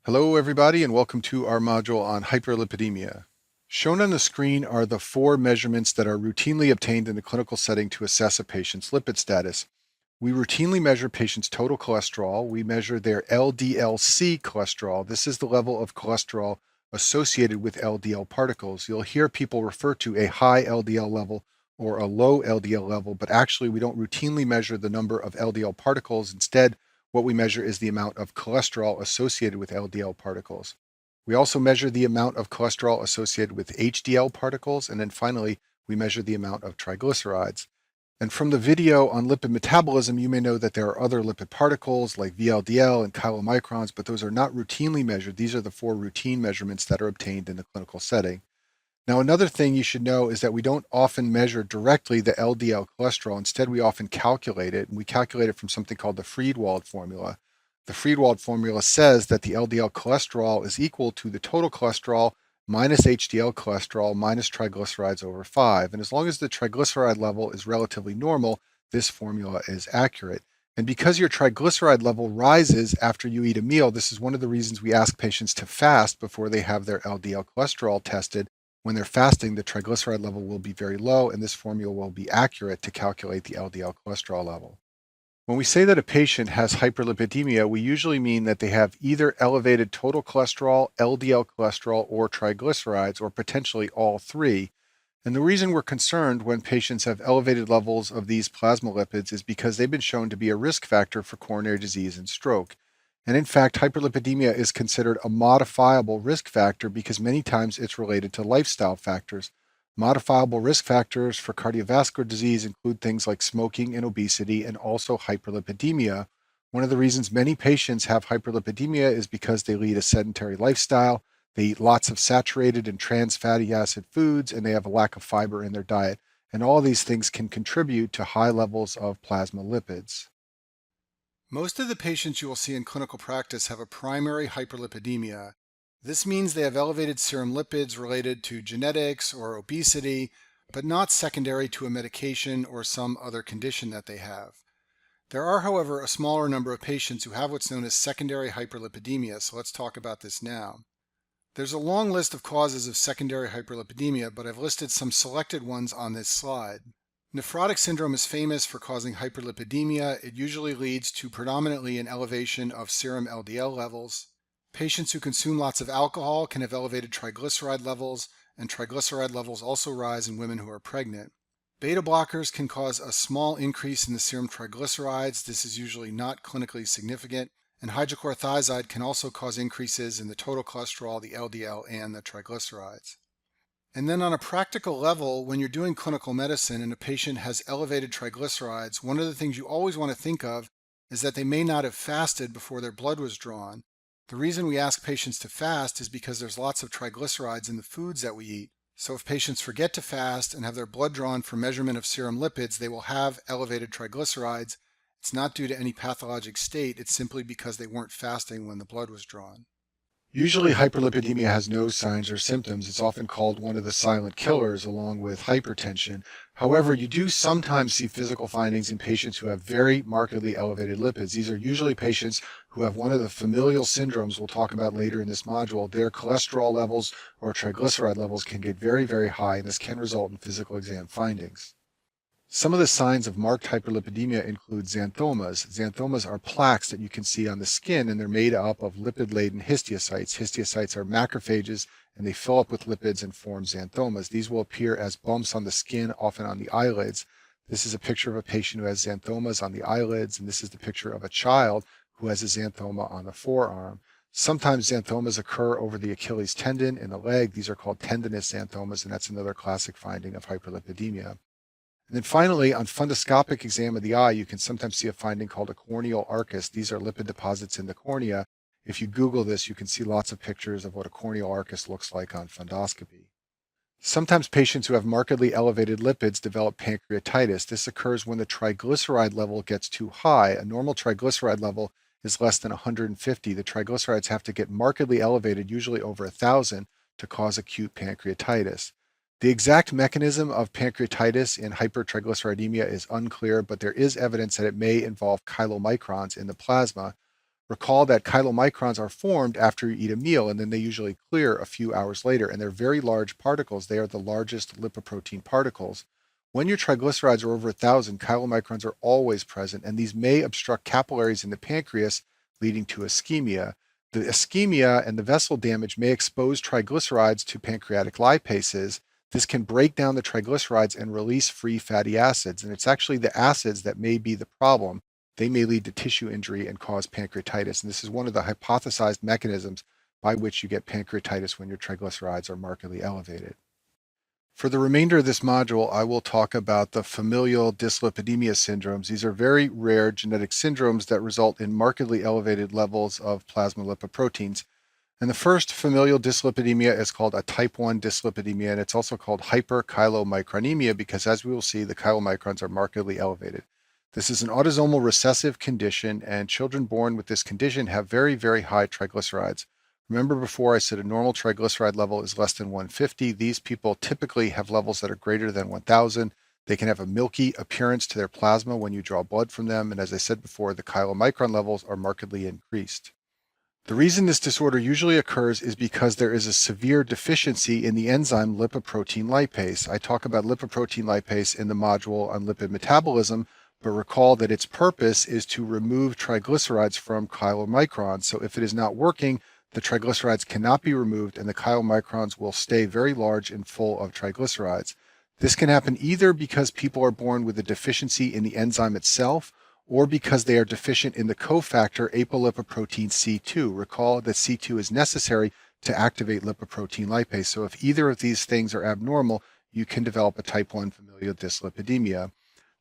Hello everybody and welcome to our module on hyperlipidemia. Shown on the screen are the four measurements that are routinely obtained in the clinical setting to assess a patient's lipid status. We routinely measure patients' total cholesterol. We measure their LDL-C cholesterol. This is the level of cholesterol associated with LDL particles. You'll hear people refer to a high LDL level or a low LDL level, but actually we don't routinely measure the number of LDL particles. Instead, what we measure is the amount of cholesterol associated with LDL particles. We also measure the amount of cholesterol associated with HDL particles, and then finally, we measure the amount of triglycerides. And from the video on lipid metabolism, you may know that there are other lipid particles like VLDL and chylomicrons, but those are not routinely measured. These are the four routine measurements that are obtained in the clinical setting. Now, another thing you should know is that we don't often measure directly the LDL cholesterol. Instead, we often calculate it, and we calculate it from something called the Friedewald formula. The Friedewald formula says that the LDL cholesterol is equal to the total cholesterol minus HDL cholesterol minus triglycerides over 5. And as long as the triglyceride level is relatively normal, this formula is accurate. And because your triglyceride level rises after you eat a meal, this is one of the reasons we ask patients to fast before they have their LDL cholesterol tested. When they're fasting, the triglyceride level will be very low, and this formula will be accurate to calculate the LDL cholesterol level. When we say that a patient has hyperlipidemia, we usually mean that they have either elevated total cholesterol, LDL cholesterol, or triglycerides, or potentially all three. And the reason we're concerned when patients have elevated levels of these plasma lipids is because they've been shown to be a risk factor for coronary disease and stroke. And in fact, hyperlipidemia is considered a modifiable risk factor because many times it's related to lifestyle factors. Modifiable risk factors for cardiovascular disease include things like smoking and obesity and also hyperlipidemia. One of the reasons many patients have hyperlipidemia is because they lead a sedentary lifestyle, they eat lots of saturated and trans fatty acid foods, and they have a lack of fiber in their diet. And all these things can contribute to high levels of plasma lipids. Most of the patients you will see in clinical practice have a primary hyperlipidemia. This means they have elevated serum lipids related to genetics or obesity, but not secondary to a medication or some other condition that they have. There are, however, a smaller number of patients who have what's known as secondary hyperlipidemia, so let's talk about this now. There's a long list of causes of secondary hyperlipidemia, but I've listed some selected ones on this slide. Nephrotic syndrome is famous for causing hyperlipidemia. It usually leads to predominantly an elevation of serum LDL levels. Patients who consume lots of alcohol can have elevated triglyceride levels, and triglyceride levels also rise in women who are pregnant. Beta blockers can cause a small increase in the serum triglycerides. This is usually not clinically significant. And hydrochlorothiazide can also cause increases in the total cholesterol, the LDL, and the triglycerides. And then on a practical level, when you're doing clinical medicine and a patient has elevated triglycerides, one of the things you always want to think of is that they may not have fasted before their blood was drawn. The reason we ask patients to fast is because there's lots of triglycerides in the foods that we eat. So if patients forget to fast and have their blood drawn for measurement of serum lipids, they will have elevated triglycerides. It's not due to any pathologic state, it's simply because they weren't fasting when the blood was drawn. Usually, hyperlipidemia has no signs or symptoms. It's often called one of the silent killers along with hypertension. However, you do sometimes see physical findings in patients who have very markedly elevated lipids. These are usually patients who have one of the familial syndromes we'll talk about later in this module. Their cholesterol levels or triglyceride levels can get very, very high, and this can result in physical exam findings. Some of the signs of marked hyperlipidemia include xanthomas. Xanthomas are plaques that you can see on the skin, and they're made up of lipid-laden histiocytes. Histiocytes are macrophages, and they fill up with lipids and form xanthomas. These will appear as bumps on the skin, often on the eyelids. This is a picture of a patient who has xanthomas on the eyelids, and this is the picture of a child who has a xanthoma on the forearm. Sometimes xanthomas occur over the Achilles tendon in the leg. These are called tendinous xanthomas, and that's another classic finding of hyperlipidemia. And then finally, on fundoscopic exam of the eye, you can sometimes see a finding called a corneal arcus. These are lipid deposits in the cornea. If you Google this, you can see lots of pictures of what a corneal arcus looks like on fundoscopy. Sometimes patients who have markedly elevated lipids develop pancreatitis. This occurs when the triglyceride level gets too high. A normal triglyceride level is less than 150. The triglycerides have to get markedly elevated, usually over 1,000, to cause acute pancreatitis. The exact mechanism of pancreatitis in hypertriglyceridemia is unclear, but there is evidence that it may involve chylomicrons in the plasma. Recall that chylomicrons are formed after you eat a meal, and then they usually clear a few hours later, and they're very large particles. They are the largest lipoprotein particles. When your triglycerides are over 1,000, chylomicrons are always present, and these may obstruct capillaries in the pancreas, leading to ischemia. The ischemia and the vessel damage may expose triglycerides to pancreatic lipases. This can break down the triglycerides and release free fatty acids, and it's actually the acids that may be the problem. They may lead to tissue injury and cause pancreatitis, and this is one of the hypothesized mechanisms by which you get pancreatitis when your triglycerides are markedly elevated. For the remainder of this module, I will talk about the familial dyslipidemia syndromes. These are very rare genetic syndromes that result in markedly elevated levels of plasma lipoproteins. And the first familial dyslipidemia is called a type 1 dyslipidemia, and it's also called hyperchylomicronemia because, as we will see, the chylomicrons are markedly elevated. This is an autosomal recessive condition, and children born with this condition have very, very high triglycerides. Remember before I said a normal triglyceride level is less than 150. These people typically have levels that are greater than 1,000. They can have a milky appearance to their plasma when you draw blood from them. And as I said before, the chylomicron levels are markedly increased. The reason this disorder usually occurs is because there is a severe deficiency in the enzyme lipoprotein lipase. I talk about lipoprotein lipase in the module on lipid metabolism, but recall that its purpose is to remove triglycerides from chylomicrons. So if it is not working, the triglycerides cannot be removed and the chylomicrons will stay very large and full of triglycerides. This can happen either because people are born with a deficiency in the enzyme itself or because they are deficient in the cofactor apolipoprotein C2. Recall that C2 is necessary to activate lipoprotein lipase. So if either of these things are abnormal, you can develop a type 1 familial dyslipidemia.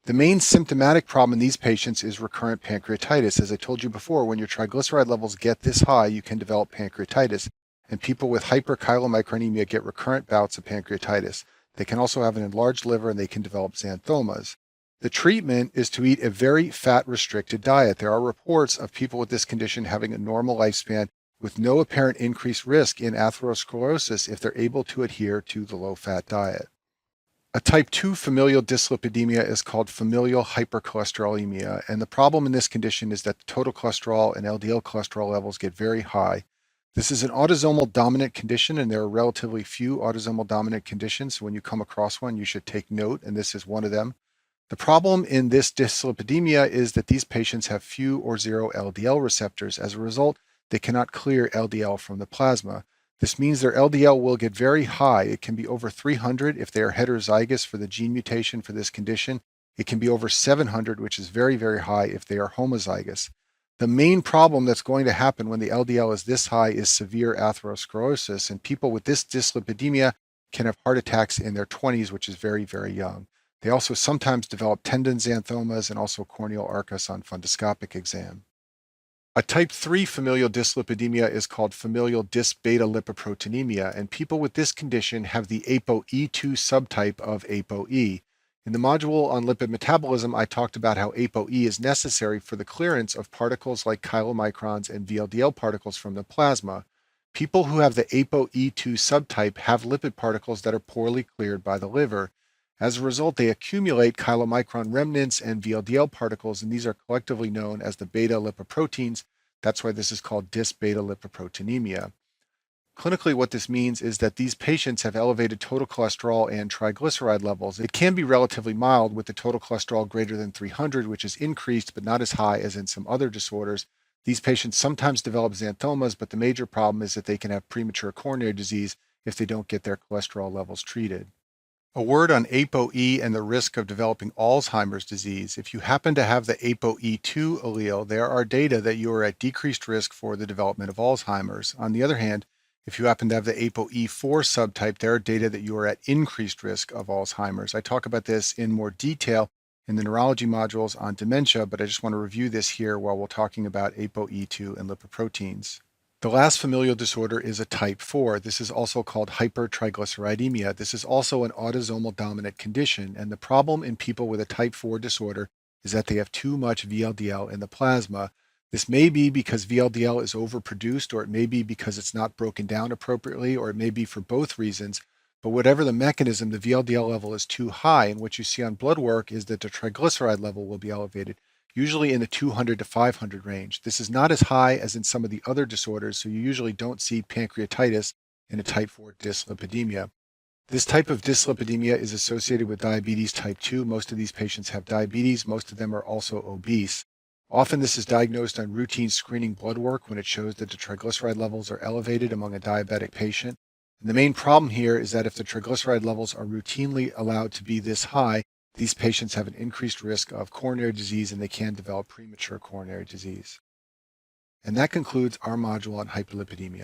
The main symptomatic problem in these patients is recurrent pancreatitis. As I told you before, when your triglyceride levels get this high, you can develop pancreatitis. And people with hyperchylomicronemia get recurrent bouts of pancreatitis. They can also have an enlarged liver and they can develop xanthomas. The treatment is to eat a very fat-restricted diet. There are reports of people with this condition having a normal lifespan with no apparent increased risk in atherosclerosis if they're able to adhere to the low-fat diet. A type 2 familial dyslipidemia is called familial hypercholesterolemia, and the problem in this condition is that the total cholesterol and LDL cholesterol levels get very high. This is an autosomal dominant condition, and there are relatively few autosomal dominant conditions. So when you come across one, you should take note, and this is one of them. The problem in this dyslipidemia is that these patients have few or zero LDL receptors. As a result, they cannot clear LDL from the plasma. This means their LDL will get very high. It can be over 300 if they are heterozygous for the gene mutation for this condition. It can be over 700, which is very, very high if they are homozygous. The main problem that's going to happen when the LDL is this high is severe atherosclerosis, and people with this dyslipidemia can have heart attacks in their 20s, which is very, very young. They also sometimes develop tendon xanthomas and also corneal arcus on fundoscopic exam. A type 3 familial dyslipidemia is called familial dys-beta lipoproteinemia, and people with this condition have the ApoE2 subtype of ApoE. In the module on lipid metabolism, I talked about how ApoE is necessary for the clearance of particles like chylomicrons and VLDL particles from the plasma. People who have the ApoE2 subtype have lipid particles that are poorly cleared by the liver. As a result, they accumulate chylomicron remnants and VLDL particles, and these are collectively known as the beta lipoproteins. That's why this is called dys-beta lipoproteinemia. Clinically, what this means is that these patients have elevated total cholesterol and triglyceride levels. It can be relatively mild with the total cholesterol greater than 300, which is increased but not as high as in some other disorders. These patients sometimes develop xanthomas, but the major problem is that they can have premature coronary disease if they don't get their cholesterol levels treated. A word on ApoE and the risk of developing Alzheimer's disease. If you happen to have the ApoE2 allele, there are data that you are at decreased risk for the development of Alzheimer's. On the other hand, if you happen to have the ApoE4 subtype, there are data that you are at increased risk of Alzheimer's. I talk about this in more detail in the neurology modules on dementia, but I just want to review this here while we're talking about ApoE2 and lipoproteins. The last familial disorder is a type 4. This is also called hypertriglyceridemia. This is also an autosomal dominant condition, and the problem in people with a type 4 disorder is that they have too much VLDL in the plasma. This may be because VLDL is overproduced, or it may be because it's not broken down appropriately, or it may be for both reasons. But whatever the mechanism, the VLDL level is too high, and what you see on blood work is that the triglyceride level will be elevated. usually in the 200 to 500 range. This is not as high as in some of the other disorders, so you usually don't see pancreatitis in a type 4 dyslipidemia. This type of dyslipidemia is associated with diabetes type 2. Most of these patients have diabetes. Most of them are also obese. Often this is diagnosed on routine screening blood work when it shows that the triglyceride levels are elevated among a diabetic patient. And the main problem here is that if the triglyceride levels are routinely allowed to be this high, these patients have an increased risk of coronary disease and they can develop premature coronary disease. And that concludes our module on hyperlipidemia.